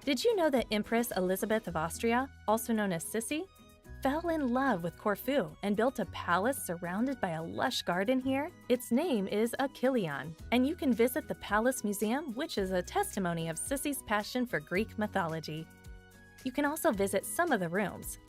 Did you know that Empress Elizabeth of Austria, also known as Sissi, fell in love with Corfu and built a palace surrounded by a lush garden here? Its name is Achilleon, and you can visit the Palace Museum, which is a testimony of Sissi's passion for Greek mythology. You can also visit some of the rooms,